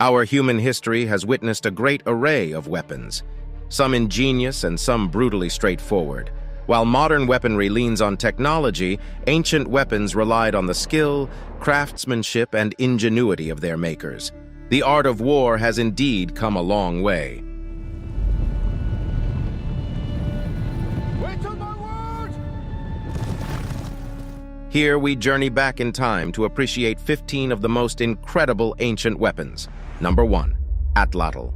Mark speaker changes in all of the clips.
Speaker 1: Our human history has witnessed a great array of weapons, some ingenious and some brutally straightforward. While modern weaponry leans on technology, ancient weapons relied on the skill, craftsmanship, and ingenuity of their makers. The art of war has indeed come a long way.
Speaker 2: Wait on my word!
Speaker 1: Here we journey back in time to appreciate 15 of the most incredible ancient weapons. Number 1. Atlatl.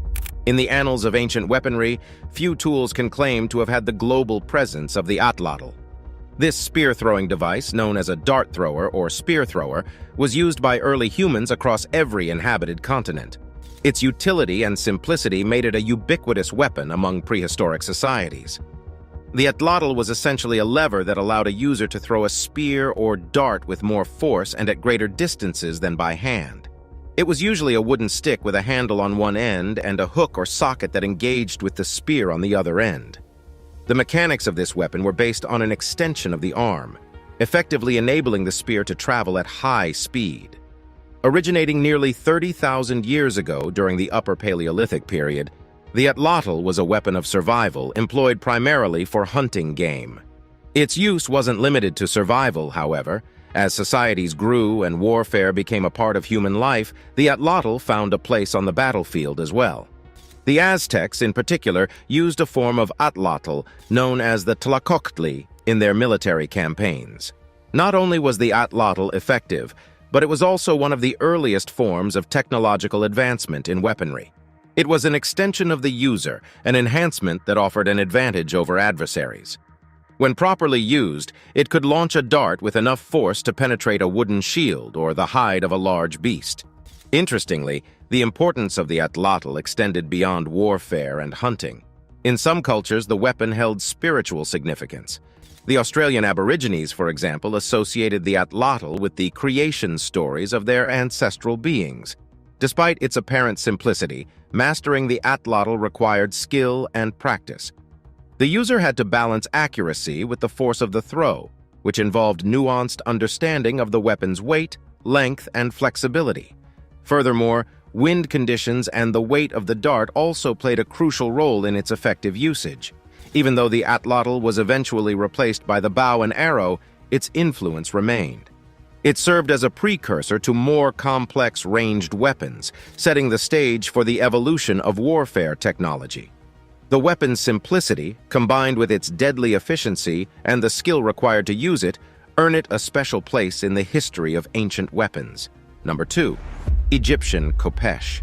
Speaker 1: In the annals of ancient weaponry, few tools can claim to have had the global presence of the atlatl. This spear-throwing device, known as a dart thrower or spear thrower, was used by early humans across every inhabited continent. Its utility and simplicity made it a ubiquitous weapon among prehistoric societies. The atlatl was essentially a lever that allowed a user to throw a spear or dart with more force and at greater distances than by hand. It was usually a wooden stick with a handle on one end and a hook or socket that engaged with the spear on the other end. The mechanics of this weapon were based on an extension of the arm, effectively enabling the spear to travel at high speed. Originating nearly 30,000 years ago during the Upper Paleolithic period, the atlatl was a weapon of survival employed primarily for hunting game. Its use wasn't limited to survival, however. As societies grew and warfare became a part of human life, the atlatl found a place on the battlefield as well. The Aztecs, in particular, used a form of atlatl known as the tlacoctli in their military campaigns. Not only was the atlatl effective, but it was also one of the earliest forms of technological advancement in weaponry. It was an extension of the user, an enhancement that offered an advantage over adversaries. When properly used, it could launch a dart with enough force to penetrate a wooden shield or the hide of a large beast. Interestingly, the importance of the atlatl extended beyond warfare and hunting. In some cultures, the weapon held spiritual significance. The Australian Aborigines, for example, associated the atlatl with the creation stories of their ancestral beings. Despite its apparent simplicity, mastering the atlatl required skill and practice. The user had to balance accuracy with the force of the throw, which involved nuanced understanding of the weapon's weight, length, and flexibility. Furthermore, wind conditions and the weight of the dart also played a crucial role in its effective usage. Even though the atlatl was eventually replaced by the bow and arrow, its influence remained. It served as a precursor to more complex ranged weapons, setting the stage for the evolution of warfare technology. The weapon's simplicity, combined with its deadly efficiency and the skill required to use it, earn it a special place in the history of ancient weapons. Number 2. Egyptian khopesh.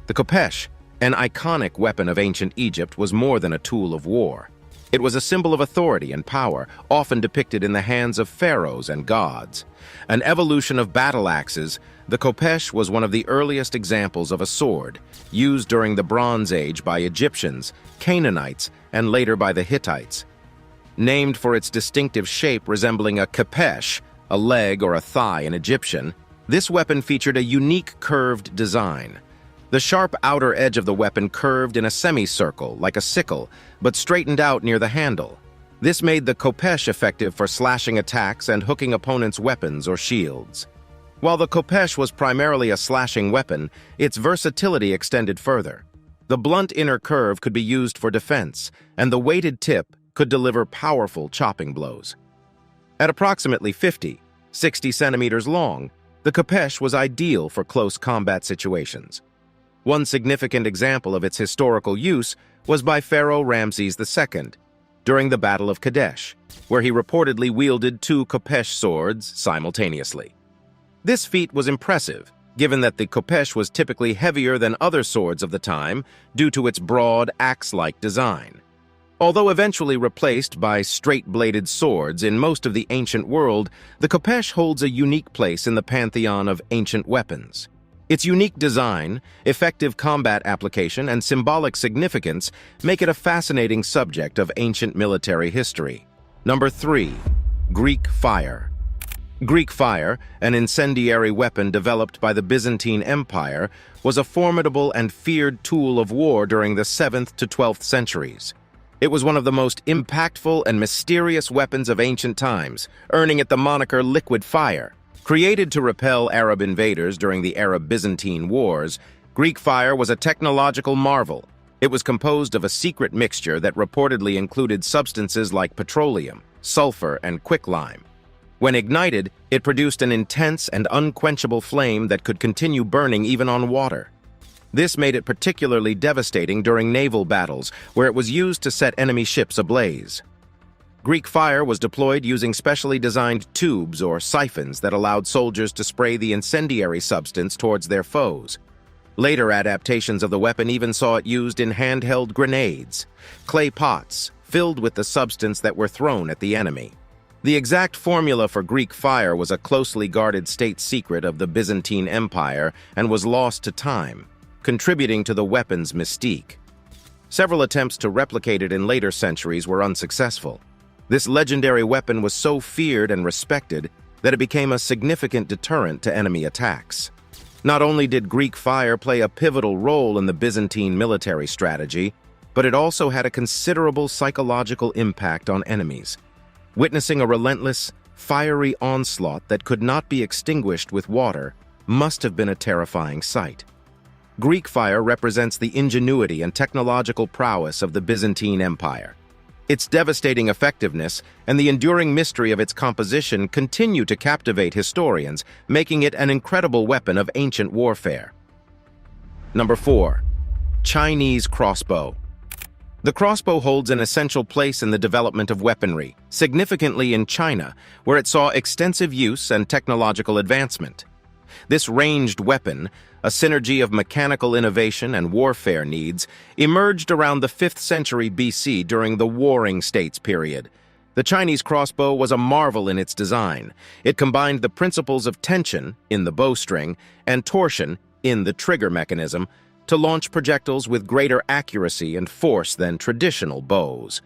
Speaker 1: The khopesh, an iconic weapon of ancient Egypt, was more than a tool of war. It was a symbol of authority and power, often depicted in the hands of pharaohs and gods. An evolution of battle axes, the khopesh was one of the earliest examples of a sword, used during the Bronze Age by Egyptians, Canaanites, and later by the Hittites. Named for its distinctive shape resembling a khepesh, a leg or a thigh in Egyptian, this weapon featured a unique curved design. The sharp outer edge of the weapon curved in a semicircle, like a sickle, but straightened out near the handle. This made the khopesh effective for slashing attacks and hooking opponents' weapons or shields. While the khopesh was primarily a slashing weapon, its versatility extended further. The blunt inner curve could be used for defense, and the weighted tip could deliver powerful chopping blows. At approximately 60 centimeters long, the khopesh was ideal for close combat situations. One significant example of its historical use was by Pharaoh Ramses II during the Battle of Kadesh, where he reportedly wielded 2 khopesh swords simultaneously. This feat was impressive, given that the khopesh was typically heavier than other swords of the time due to its broad, axe-like design. Although eventually replaced by straight-bladed swords in most of the ancient world, the khopesh holds a unique place in the pantheon of ancient weapons. Its unique design, effective combat application, and symbolic significance make it a fascinating subject of ancient military history. Number 3. Greek fire. Greek fire, an incendiary weapon developed by the Byzantine Empire, was a formidable and feared tool of war during the 7th to 12th centuries. It was one of the most impactful and mysterious weapons of ancient times, earning it the moniker liquid fire. Created to repel Arab invaders during the Arab-Byzantine Wars, Greek fire was a technological marvel. It was composed of a secret mixture that reportedly included substances like petroleum, sulfur, and quicklime. When ignited, it produced an intense and unquenchable flame that could continue burning even on water. This made it particularly devastating during naval battles, where it was used to set enemy ships ablaze. Greek fire was deployed using specially designed tubes or siphons that allowed soldiers to spray the incendiary substance towards their foes. Later adaptations of the weapon even saw it used in handheld grenades, clay pots filled with the substance that were thrown at the enemy. The exact formula for Greek fire was a closely guarded state secret of the Byzantine Empire and was lost to time, contributing to the weapon's mystique. Several attempts to replicate it in later centuries were unsuccessful. This legendary weapon was so feared and respected that it became a significant deterrent to enemy attacks. Not only did Greek fire play a pivotal role in the Byzantine military strategy, but it also had a considerable psychological impact on enemies. Witnessing a relentless, fiery onslaught that could not be extinguished with water must have been a terrifying sight. Greek fire represents the ingenuity and technological prowess of the Byzantine Empire. Its devastating effectiveness and the enduring mystery of its composition continue to captivate historians, making it an incredible weapon of ancient warfare. Number 4. Chinese crossbow. The crossbow holds an essential place in the development of weaponry, significantly in China, where it saw extensive use and technological advancement. This ranged weapon, a synergy of mechanical innovation and warfare needs, emerged around the 5th century BC during the Warring States period. The Chinese crossbow was a marvel in its design. It combined the principles of tension, in the bowstring, and torsion, in the trigger mechanism, to launch projectiles with greater accuracy and force than traditional bows.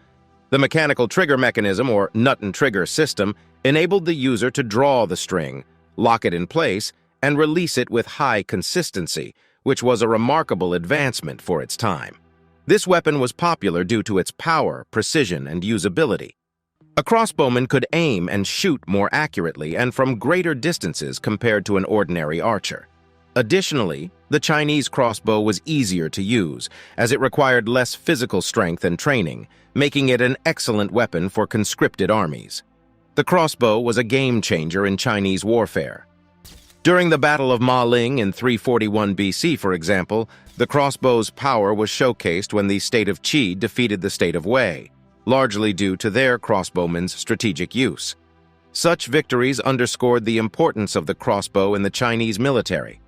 Speaker 1: The mechanical trigger mechanism, or nut and trigger system, enabled the user to draw the string, lock it in place, and release it with high consistency, which was a remarkable advancement for its time. This weapon was popular due to its power, precision, and usability. A crossbowman could aim and shoot more accurately and from greater distances compared to an ordinary archer. Additionally, the Chinese crossbow was easier to use, as it required less physical strength and training, making it an excellent weapon for conscripted armies. The crossbow was a game-changer in Chinese warfare. During the Battle of Ma Ling in 341 BC, for example, the crossbow's power was showcased when the state of Qi defeated the state of Wei, largely due to their crossbowmen's strategic use. Such victories underscored the importance of the crossbow in the Chinese military.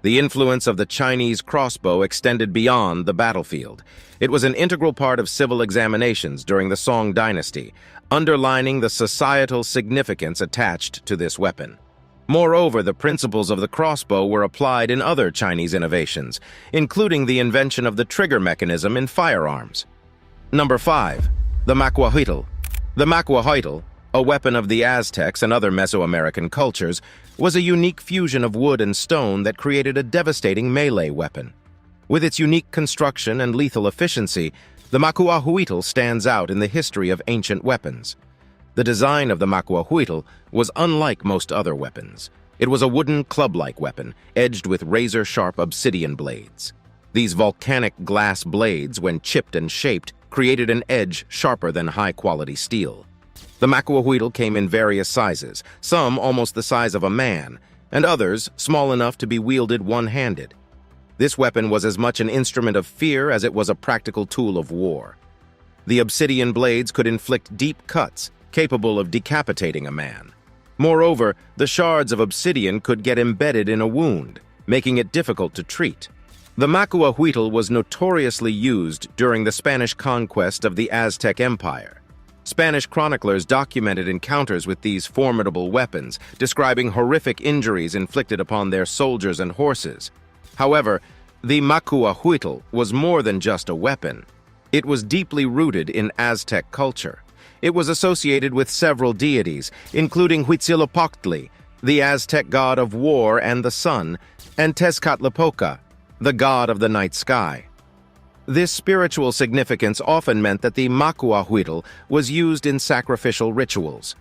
Speaker 1: The influence of the Chinese crossbow extended beyond the battlefield. It was an integral part of civil examinations during the Song dynasty, underlining the societal significance attached to this weapon. Moreover, the principles of the crossbow were applied in other Chinese innovations, including the invention of the trigger mechanism in firearms. Number 5. The macuahuitl. The macuahuitl, a weapon of the Aztecs and other Mesoamerican cultures, was a unique fusion of wood and stone that created a devastating melee weapon. With its unique construction and lethal efficiency, the macuahuitl stands out in the history of ancient weapons. The design of the macuahuitl was unlike most other weapons. It was a wooden club-like weapon, edged with razor-sharp obsidian blades. These volcanic glass blades, when chipped and shaped, created an edge sharper than high-quality steel. The macuahuitl came in various sizes, some almost the size of a man, and others small enough to be wielded one-handed. This weapon was as much an instrument of fear as it was a practical tool of war. The obsidian blades could inflict deep cuts, capable of decapitating a man. Moreover, the shards of obsidian could get embedded in a wound, making it difficult to treat. The macuahuitl was notoriously used during the Spanish conquest of the Aztec Empire. Spanish chroniclers documented encounters with these formidable weapons, describing horrific injuries inflicted upon their soldiers and horses. However, the macuahuitl was more than just a weapon. It was deeply rooted in Aztec culture. It was associated with several deities, including Huitzilopochtli, the Aztec god of war and the sun, and Tezcatlipoca, the god of the night sky. This spiritual significance often meant that the macuahuitl was used in sacrificial rituals.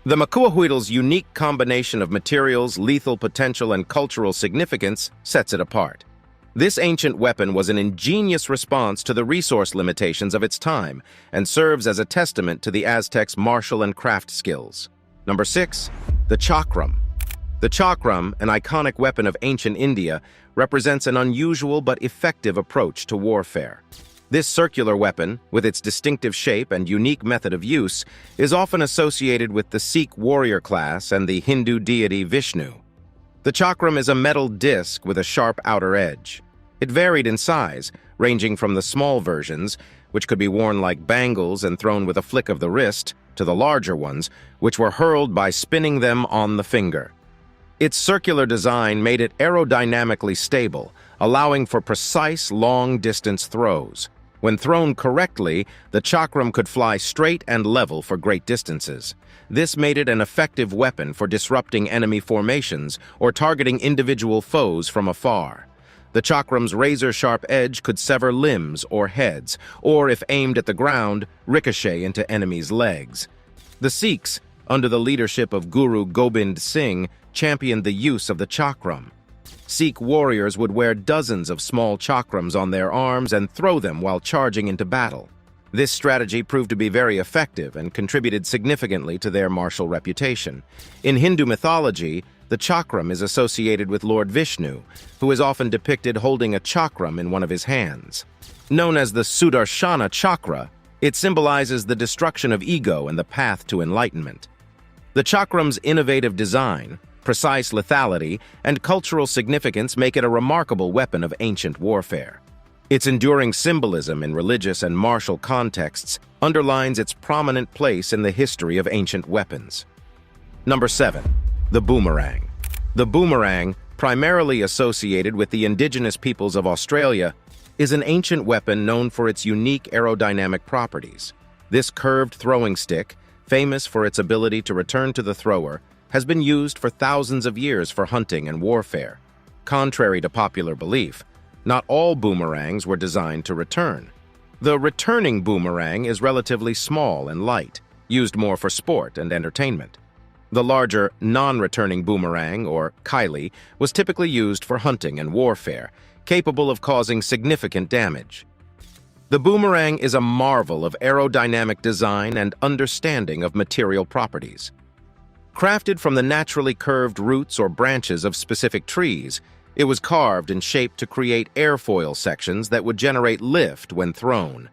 Speaker 1: The macuahuitl's unique combination of materials, lethal potential, and cultural significance sets it apart. This ancient weapon was an ingenious response to the resource limitations of its time and serves as a testament to the Aztecs' martial and craft skills. Number 6. The chakram. The chakram, an iconic weapon of ancient India, represents an unusual but effective approach to warfare. This circular weapon, with its distinctive shape and unique method of use, is often associated with the Sikh warrior class and the Hindu deity Vishnu. The chakram is a metal disc with a sharp outer edge. It varied in size, ranging from the small versions, which could be worn like bangles and thrown with a flick of the wrist, to the larger ones, which were hurled by spinning them on the finger. Its circular design made it aerodynamically stable, allowing for precise long-distance throws. When thrown correctly, the chakram could fly straight and level for great distances. This made it an effective weapon for disrupting enemy formations or targeting individual foes from afar. The chakram's razor-sharp edge could sever limbs or heads, or if aimed at the ground, ricochet into enemies' legs. The Sikhs, under the leadership of Guru Gobind Singh, championed the use of the chakram. Sikh warriors would wear dozens of small chakrams on their arms and throw them while charging into battle. This strategy proved to be very effective and contributed significantly to their martial reputation. In Hindu mythology, the chakram is associated with Lord Vishnu, who is often depicted holding a chakram in one of his hands. Known as the Sudarshana chakra, it symbolizes the destruction of ego and the path to enlightenment. The chakram's innovative design, precise lethality, and cultural significance make it a remarkable weapon of ancient warfare. Its enduring symbolism in religious and martial contexts underlines its prominent place in the history of ancient weapons. Number 7. The boomerang. The boomerang, primarily associated with the indigenous peoples of Australia, is an ancient weapon known for its unique aerodynamic properties. This curved throwing stick, famous for its ability to return to the thrower, has been used for thousands of years for hunting and warfare. Contrary to popular belief, not all boomerangs were designed to return. The returning boomerang is relatively small and light, used more for sport and entertainment. The larger, non-returning boomerang, or kylie, was typically used for hunting and warfare, capable of causing significant damage. The boomerang is a marvel of aerodynamic design and understanding of material properties. Crafted from the naturally curved roots or branches of specific trees, it was carved and shaped to create airfoil sections that would generate lift when thrown.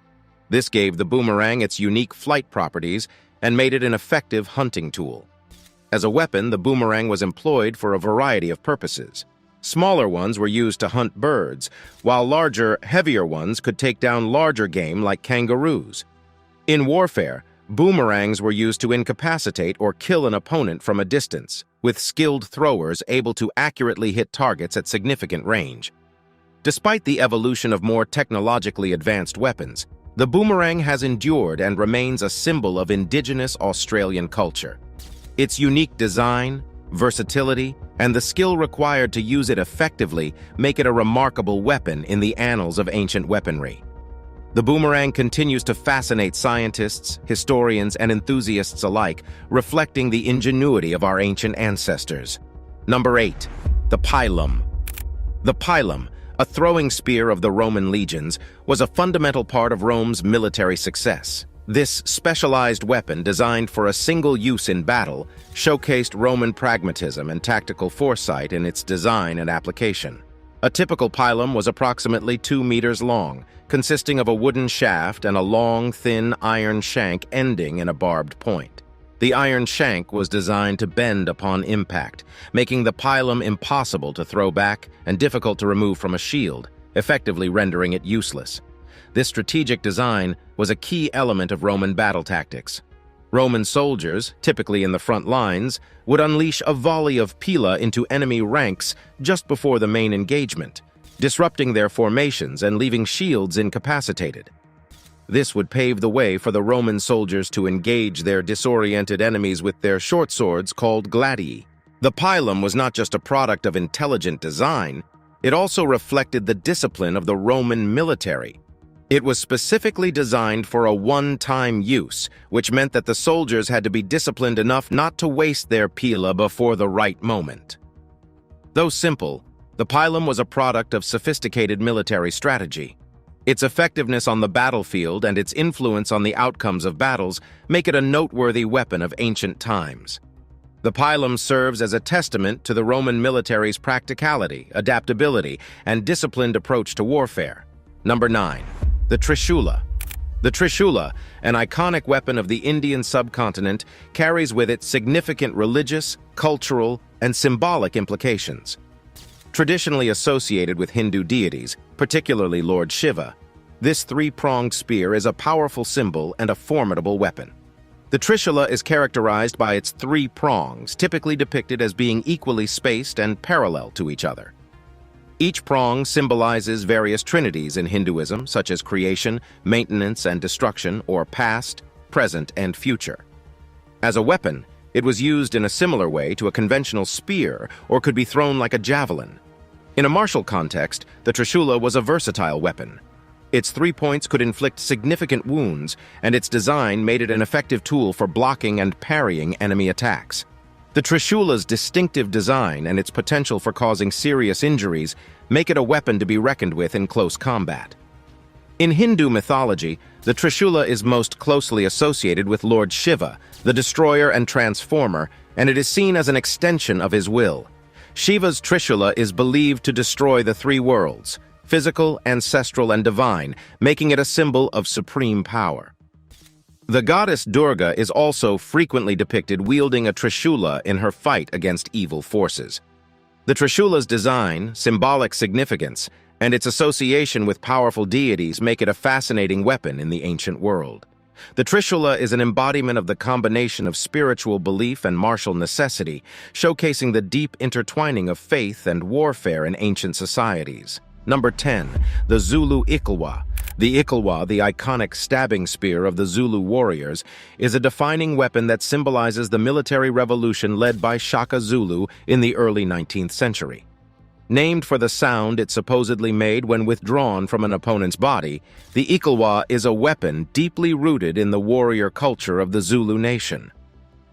Speaker 1: This gave the boomerang its unique flight properties and made it an effective hunting tool. As a weapon, the boomerang was employed for a variety of purposes. Smaller ones were used to hunt birds, while larger, heavier ones could take down larger game like kangaroos. In warfare, boomerangs were used to incapacitate or kill an opponent from a distance, with skilled throwers able to accurately hit targets at significant range. Despite the evolution of more technologically advanced weapons, the boomerang has endured and remains a symbol of indigenous Australian culture. Its unique design, versatility, and the skill required to use it effectively make it a remarkable weapon in the annals of ancient weaponry. The boomerang continues to fascinate scientists, historians, and enthusiasts alike, reflecting the ingenuity of our ancient ancestors. Number 8. The pilum. The pilum, a throwing spear of the Roman legions, was a fundamental part of Rome's military success. This specialized weapon, designed for a single use in battle, showcased Roman pragmatism and tactical foresight in its design and application. A typical pilum was approximately 2 meters long, consisting of a wooden shaft and a long, thin iron shank ending in a barbed point. The iron shank was designed to bend upon impact, making the pilum impossible to throw back and difficult to remove from a shield, effectively rendering it useless. This strategic design was a key element of Roman battle tactics. Roman soldiers, typically in the front lines, would unleash a volley of pila into enemy ranks just before the main engagement, disrupting their formations and leaving shields incapacitated. This would pave the way for the Roman soldiers to engage their disoriented enemies with their short swords called gladii. The pilum was not just a product of intelligent design, it also reflected the discipline of the Roman military. It was specifically designed for a one-time use, which meant that the soldiers had to be disciplined enough not to waste their pila before the right moment. Though simple, The pilum was a product of sophisticated military strategy. Its effectiveness on the battlefield and its influence on the outcomes of battles make it a noteworthy weapon of ancient times. The pilum serves as a testament to the Roman military's practicality, adaptability, and disciplined approach to warfare. Number 9. The Trishula. The Trishula, an iconic weapon of the Indian subcontinent, carries with it significant religious, cultural, and symbolic implications. Traditionally associated with Hindu deities, particularly Lord Shiva, this three-pronged spear is a powerful symbol and a formidable weapon. The Trishula is characterized by its three prongs, typically depicted as being equally spaced and parallel to each other. Each prong symbolizes various trinities in Hinduism, such as creation, maintenance, and destruction, or past, present, and future. As a weapon, it was used in a similar way to a conventional spear or could be thrown like a javelin. In a martial context, the Trishula was a versatile weapon. Its 3 points could inflict significant wounds, and its design made it an effective tool for blocking and parrying enemy attacks. The Trishula's distinctive design and its potential for causing serious injuries make it a weapon to be reckoned with in close combat. In Hindu mythology, the Trishula is most closely associated with Lord Shiva, the destroyer and transformer, and it is seen as an extension of his will. Shiva's Trishula is believed to destroy the three worlds, physical, ancestral, and divine, making it a symbol of supreme power. The goddess Durga is also frequently depicted wielding a Trishula in her fight against evil forces. The Trishula's design, symbolic significance, and its association with powerful deities make it a fascinating weapon in the ancient world. The Trishula is an embodiment of the combination of spiritual belief and martial necessity, showcasing the deep intertwining of faith and warfare in ancient societies. Number 10. The Zulu Ikalwa. The Ikalwa, the iconic stabbing spear of the Zulu warriors, is a defining weapon that symbolizes the military revolution led by Shaka Zulu in the early 19th century. Named for the sound it supposedly made when withdrawn from an opponent's body, the Ikalwa is a weapon deeply rooted in the warrior culture of the Zulu nation.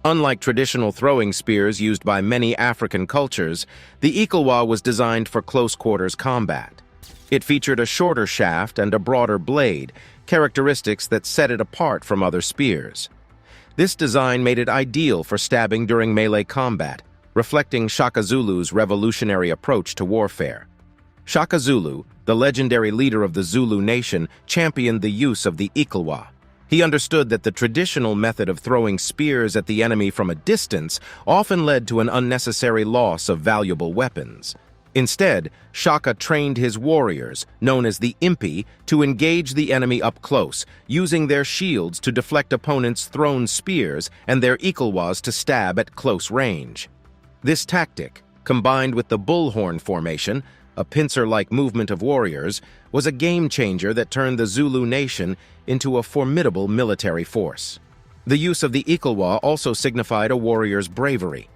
Speaker 1: Unlike traditional throwing spears used by many African cultures, the Ikalwa was designed for close-quarters combat. It featured a shorter shaft and a broader blade, characteristics that set it apart from other spears. This design made it ideal for stabbing during melee combat, reflecting Shaka Zulu's revolutionary approach to warfare. Shaka Zulu, the legendary leader of the Zulu nation, championed the use of the Ikalwa. He understood that the traditional method of throwing spears at the enemy from a distance often led to an unnecessary loss of valuable weapons. Instead, Shaka trained his warriors, known as the Impi, to engage the enemy up close, using their shields to deflect opponents' thrown spears and their Ikalwas to stab at close range. This tactic, combined with the bullhorn formation, a pincer-like movement of warriors, was a game-changer that turned the Zulu nation into a formidable military force. The use of the Ikalwa also signified a warrior's bravery.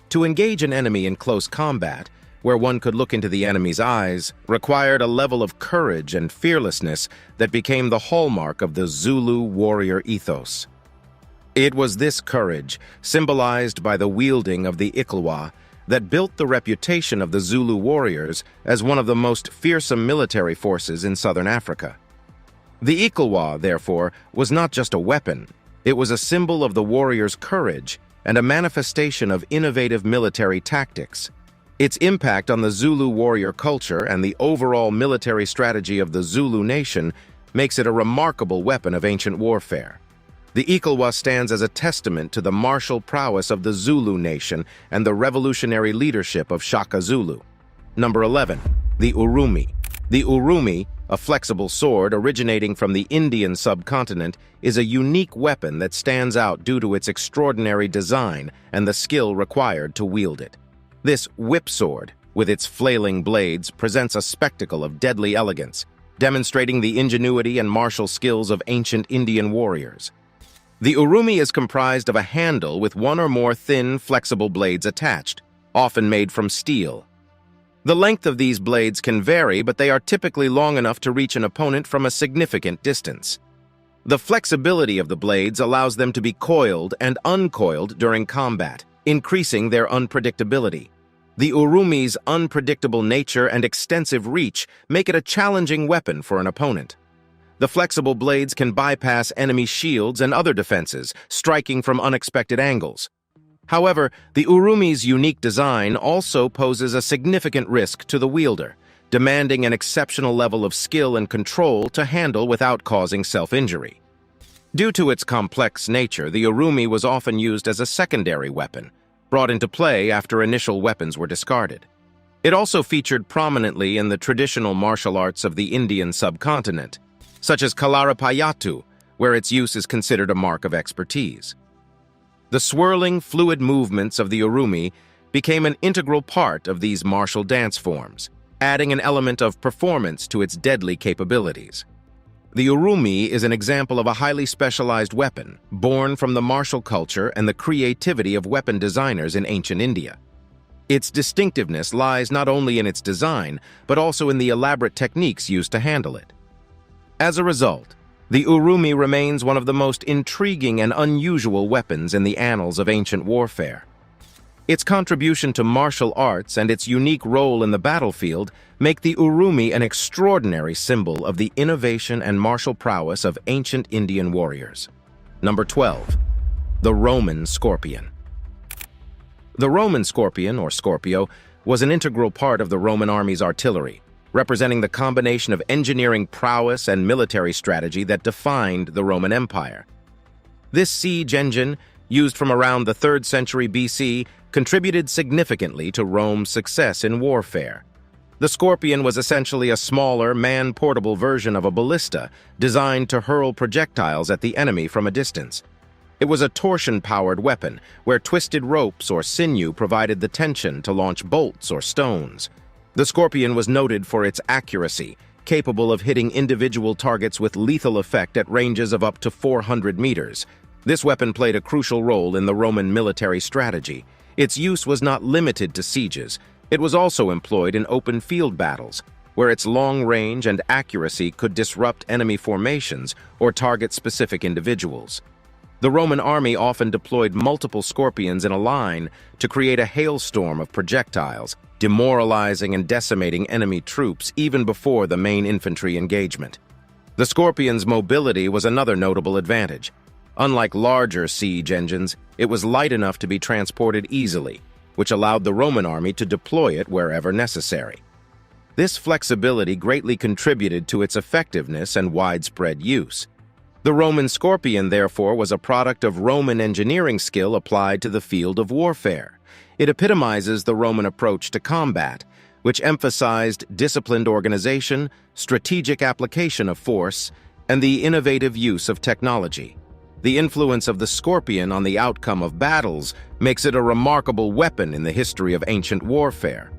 Speaker 1: To engage an enemy in close combat, where one could look into the enemy's eyes, required a level of courage and fearlessness that became the hallmark of the Zulu warrior ethos. It was this courage, symbolized by the wielding of the Ikalwa, that built the reputation of the Zulu warriors as one of the most fearsome military forces in southern Africa. The Ikalwa, therefore, was not just a weapon. It was a symbol of the warrior's courage and a manifestation of innovative military tactics. Its impact on the Zulu warrior culture and the overall military strategy of the Zulu nation makes it a remarkable weapon of ancient warfare. The Ikalwa stands as a testament to the martial prowess of the Zulu nation and the revolutionary leadership of Shaka Zulu. Number 11. The Urumi. The Urumi, a flexible sword originating from the Indian subcontinent, is a unique weapon that stands out due to its extraordinary design and the skill required to wield it. This whip sword, with its flailing blades, presents a spectacle of deadly elegance, demonstrating the ingenuity and martial skills of ancient Indian warriors. The Urumi is comprised of a handle with one or more thin, flexible blades attached, often made from steel. The length of these blades can vary, but they are typically long enough to reach an opponent from a significant distance. The flexibility of the blades allows them to be coiled and uncoiled during combat, increasing their unpredictability. The urumi's unpredictable nature and extensive reach make it a challenging weapon for an opponent. The flexible blades can bypass enemy shields and other defenses, striking from unexpected angles. However, the urumi's unique design also poses a significant risk to the wielder, demanding an exceptional level of skill and control to handle without causing self-injury. Due to its complex nature, the urumi was often used as a secondary weapon, brought into play after initial weapons were discarded. It also featured prominently in the traditional martial arts of the Indian subcontinent, such as Kalaripayattu, where its use is considered a mark of expertise. The swirling, fluid movements of the urumi became an integral part of these martial dance forms, adding an element of performance to its deadly capabilities. The urumi is an example of a highly specialized weapon, born from the martial culture and the creativity of weapon designers in ancient India. Its distinctiveness lies not only in its design, but also in the elaborate techniques used to handle it. As a result, the urumi remains one of the most intriguing and unusual weapons in the annals of ancient warfare. Its contribution to martial arts and its unique role in the battlefield make the urumi an extraordinary symbol of the innovation and martial prowess of ancient Indian warriors. Number 12. The Roman Scorpion. The Roman Scorpion, or Scorpio, was an integral part of the Roman army's artillery, representing the combination of engineering prowess and military strategy that defined the Roman Empire. This siege engine, used from around the 3rd century BC, contributed significantly to Rome's success in warfare. The Scorpion was essentially a smaller, man-portable version of a ballista designed to hurl projectiles at the enemy from a distance. It was a torsion-powered weapon, where twisted ropes or sinew provided the tension to launch bolts or stones. The Scorpion was noted for its accuracy, capable of hitting individual targets with lethal effect at ranges of up to 400 meters. This weapon played a crucial role in the Roman military strategy. Its use was not limited to sieges. It was also employed in open field battles, where its long range and accuracy could disrupt enemy formations or target specific individuals. The Roman army often deployed multiple Scorpions in a line to create a hailstorm of projectiles, demoralizing and decimating enemy troops even before the main infantry engagement. The Scorpion's mobility was another notable advantage. Unlike larger siege engines, it was light enough to be transported easily, which allowed the Roman army to deploy it wherever necessary. This flexibility greatly contributed to its effectiveness and widespread use. The Roman Scorpion, therefore, was a product of Roman engineering skill applied to the field of warfare. It epitomizes the Roman approach to combat, which emphasized disciplined organization, strategic application of force, and the innovative use of technology. The influence of the Scorpion on the outcome of battles makes it a remarkable weapon in the history of ancient warfare.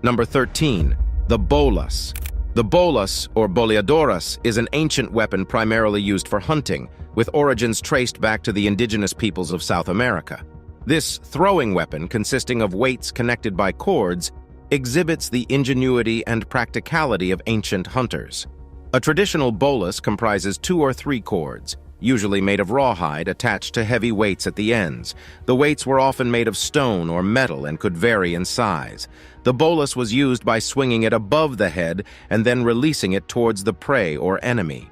Speaker 1: Number 13. The Bolas. The bolas, or boleadoras, is an ancient weapon primarily used for hunting, with origins traced back to the indigenous peoples of South America. This throwing weapon, consisting of weights connected by cords, exhibits the ingenuity and practicality of ancient hunters. A traditional bolas comprises 2 or 3 cords, usually made of rawhide, attached to heavy weights at the ends. The weights were often made of stone or metal and could vary in size. The bolas was used by swinging it above the head and then releasing it towards the prey or enemy.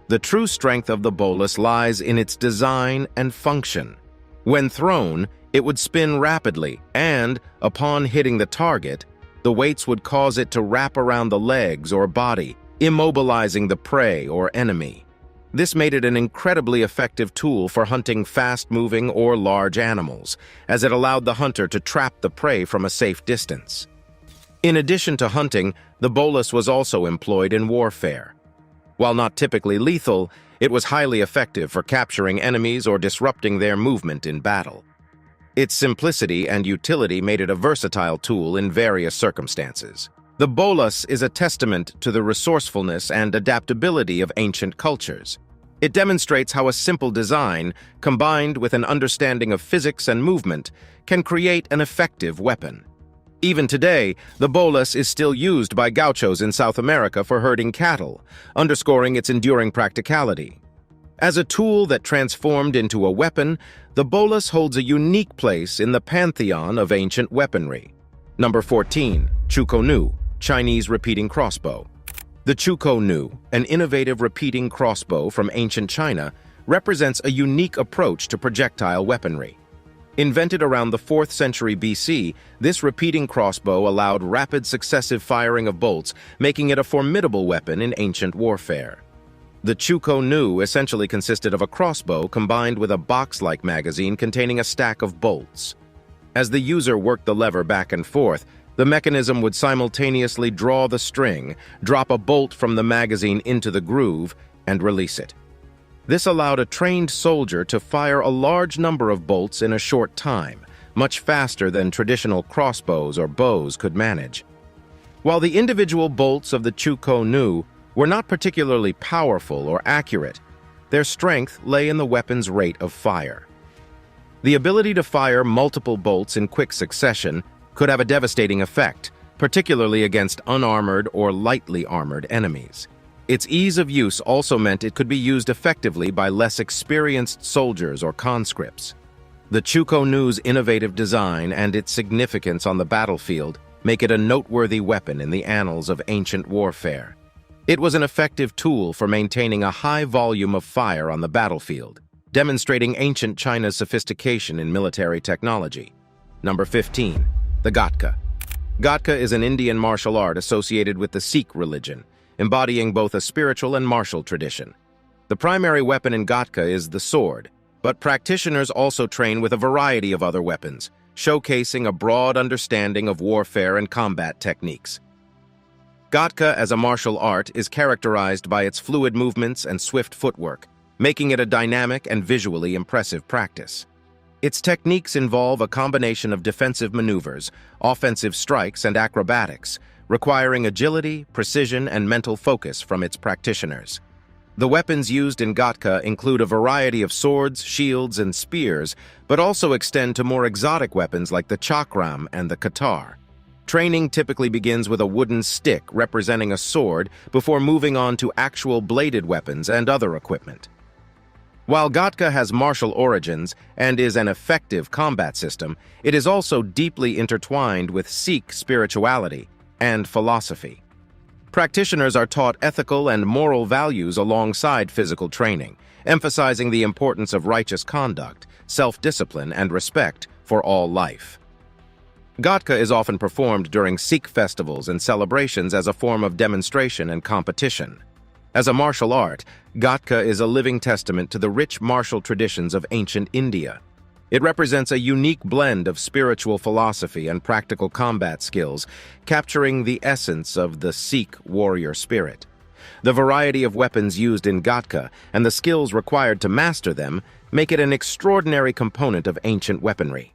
Speaker 1: The true strength of the bolas lies in its design and function. When thrown, it would spin rapidly and, upon hitting the target, the weights would cause it to wrap around the legs or body, immobilizing the prey or enemy. This made it an incredibly effective tool for hunting fast-moving or large animals, as it allowed the hunter to trap the prey from a safe distance. In addition to hunting, the bolas was also employed in warfare. While not typically lethal, it was highly effective for capturing enemies or disrupting their movement in battle. Its simplicity and utility made it a versatile tool in various circumstances. The bolas is a testament to the resourcefulness and adaptability of ancient cultures. It demonstrates how a simple design, combined with an understanding of physics and movement, can create an effective weapon. Even today, the bolas is still used by gauchos in South America for herding cattle, underscoring its enduring practicality. As a tool that transformed into a weapon, the bolas holds a unique place in the pantheon of ancient weaponry. Number 14. Chuko-nu, Chinese repeating crossbow. The Chuko-nu, an innovative repeating crossbow from ancient China, represents a unique approach to projectile weaponry. Invented around the 4th century BC, this repeating crossbow allowed rapid successive firing of bolts, making it a formidable weapon in ancient warfare. The Chuko-nu essentially consisted of a crossbow combined with a box-like magazine containing a stack of bolts. As the user worked the lever back and forth, the mechanism would simultaneously draw the string, drop a bolt from the magazine into the groove, and release it. This allowed a trained soldier to fire a large number of bolts in a short time, much faster than traditional crossbows or bows could manage. While the individual bolts of the Chuko-nu were not particularly powerful or accurate, their strength lay in the weapon's rate of fire. The ability to fire multiple bolts in quick succession could have a devastating effect, particularly against unarmored or lightly armored enemies. Its ease of use also meant it could be used effectively by less experienced soldiers or conscripts. The Chuko-nu's innovative design and its significance on the battlefield make it a noteworthy weapon in the annals of ancient warfare. It was an effective tool for maintaining a high volume of fire on the battlefield, demonstrating ancient China's sophistication in military technology. Number 15. The Gatka. Gatka is an Indian martial art associated with the Sikh religion, embodying both a spiritual and martial tradition. The primary weapon in Gatka is the sword, but practitioners also train with a variety of other weapons, showcasing a broad understanding of warfare and combat techniques. Gatka as a martial art is characterized by its fluid movements and swift footwork, making it a dynamic and visually impressive practice. Its techniques involve a combination of defensive maneuvers, offensive strikes, and acrobatics, requiring agility, precision, and mental focus from its practitioners. The weapons used in Gatka include a variety of swords, shields, and spears, but also extend to more exotic weapons like the chakram and the katar. Training typically begins with a wooden stick representing a sword before moving on to actual bladed weapons and other equipment. While Gatka has martial origins and is an effective combat system, it is also deeply intertwined with Sikh spirituality and philosophy. Practitioners are taught ethical and moral values alongside physical training, emphasizing the importance of righteous conduct, self-discipline, and respect for all life. Gatka is often performed during Sikh festivals and celebrations as a form of demonstration and competition. As a martial art, Gatka is a living testament to the rich martial traditions of ancient India. It represents a unique blend of spiritual philosophy and practical combat skills, capturing the essence of the Sikh warrior spirit. The variety of weapons used in Gatka and the skills required to master them make it an extraordinary component of ancient weaponry.